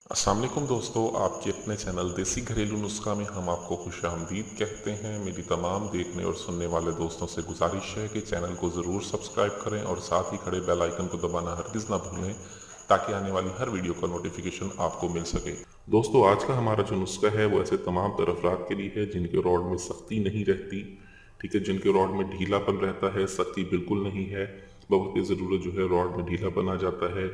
अस्सलाम वालेकुम दोस्तों, आपके अपने चैनल देसी घरेलू नुस्खा में हम आपको खुशामदीद कहते हैं। मेरी तमाम देखने और सुनने वाले दोस्तों से गुजारिश है कि चैनल को ज़रूर सब्सक्राइब करें और साथ ही खड़े बेल आइकन को दबाना हरगिज़ ना भूलें ताकि आने वाली हर वीडियो का नोटिफिकेशन आपको मिल सके। दोस्तों, आज का हमारा जो नुस्खा है वो ऐसे तमाम तरह अफराद के लिए है जिनके रॉड में सख्ती नहीं रहती, ठीक है, जिनके रॉड में ढीलापन रहता है, सख्ती बिल्कुल नहीं है, वक्त की ज़रूरत जो है रॉड में ढीलापन आ जाता है।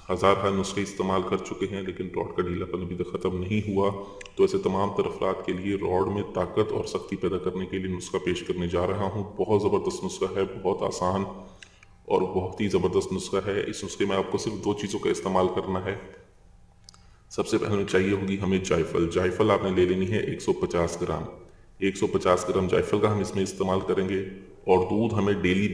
हज़ार नुस्खे इस्तेमाल कर चुके हैं लेकिन रॉड का ढीलापन अभी तक ख़त्म नहीं हुआ। तो ऐसे तमाम तर अफराद के लिए रॉड में ताकत और सख्ती पैदा करने के लिए नुस्खा पेश करने जा रहा हूँ। बहुत ज़बरदस्त नुस्खा है, बहुत आसान और बहुत ही ज़बरदस्त नुस्खा है। इस नुस्खे में आपको सिर्फ दो चीज़ों का इस्तेमाल करना है। सबसे पहले चाहिए होगी हमें जायफल। जायफल आपने ले लेनी है 150 ग्राम। 150 ग्राम जायफल का हम इसमें इस्तेमाल करेंगे। और दूध हमें डेली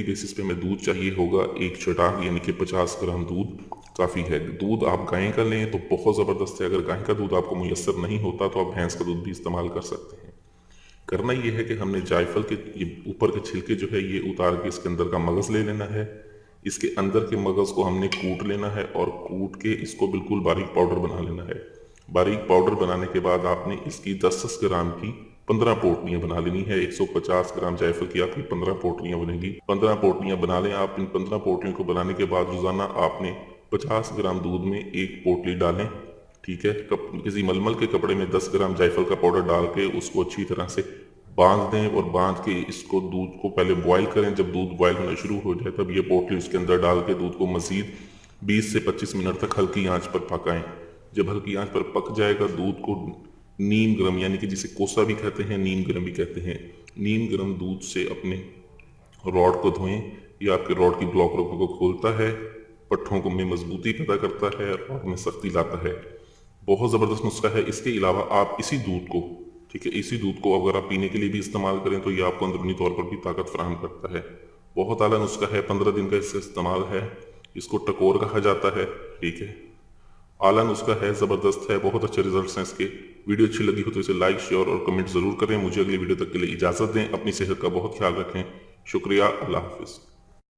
बेसिस पे हमें दूध चाहिए होगा एक चटाक, यानी कि 50 ग्राम दूध काफ़ी है। दूध आप गाय का लें तो बहुत ज़बरदस्त है। अगर गाय का दूध आपको मुयसर नहीं होता तो आप भैंस का दूध भी इस्तेमाल कर सकते हैं। करना ये है कि हमने जायफल के ये ऊपर के छिलके जो है ये उतार के इसके अंदर का मगज़ ले लेना है। इसके अंदर के मगज़ को हमने कूट लेना है और कूट के इसको बिल्कुल बारीक पाउडर बना लेना है। बारीक पाउडर बनाने के बाद आपने इसकी 10-10 ग्राम की 15 पोटलियां बना लेनी है। 150 ग्राम जायफल की आपकी 15 पोटलियां बनेगी। 15 पोटलियां बना लें आप। इन 15 पोटलियों को बनाने के बाद रोज़ाना आपने 50 ग्राम दूध में एक पोटली डालें, ठीक है। किसी मलमल के कपड़े में 10 ग्राम जायफल का पाउडर डाल के उसको अच्छी तरह से बांध दें और बांध के इसको दूध को पहले बॉयल करें। जब दूध बॉयल होना शुरू हो जाए तब ये पोटली उसके अंदर डाल के दूध को मजीद 20 से 25 मिनट तक हल्की आंच पर पकाएं। जब हल्की आंच पर पक जाएगा दूध को नीम गर्म, यानी कि जिसे कोसा भी कहते हैं, नीम गर्म भी कहते हैं, नीम गर्म दूध से अपने रॉड को धोएं। ये आपके रॉड की ब्लॉक को खोलता है, पट्ठों को में मजबूती पैदा करता है, रॉड में सख्ती लाता है। बहुत ज़बरदस्त नुस्खा है। इसके अलावा आप इसी दूध को, ठीक है, इसी दूध को अगर आप पीने के लिए भी इस्तेमाल करें तो ये आपको अंदरूनी तौर पर भी ताकत फराहम करता है। बहुत आला नुस्खा है। 15 दिन का इसका इस्तेमाल है। इसको टकोर कहा जाता है, ठीक है। आला नुस्खा है, ज़बरदस्त है, बहुत अच्छे रिजल्ट्स हैं इसके। वीडियो अच्छी लगी हो तो इसे लाइक, शेयर और कमेंट ज़रूर करें। मुझे अगली वीडियो तक के लिए इजाज़त दें। अपनी सेहत का बहुत ख्याल रखें। शुक्रिया। अल्लाह हाफिज़।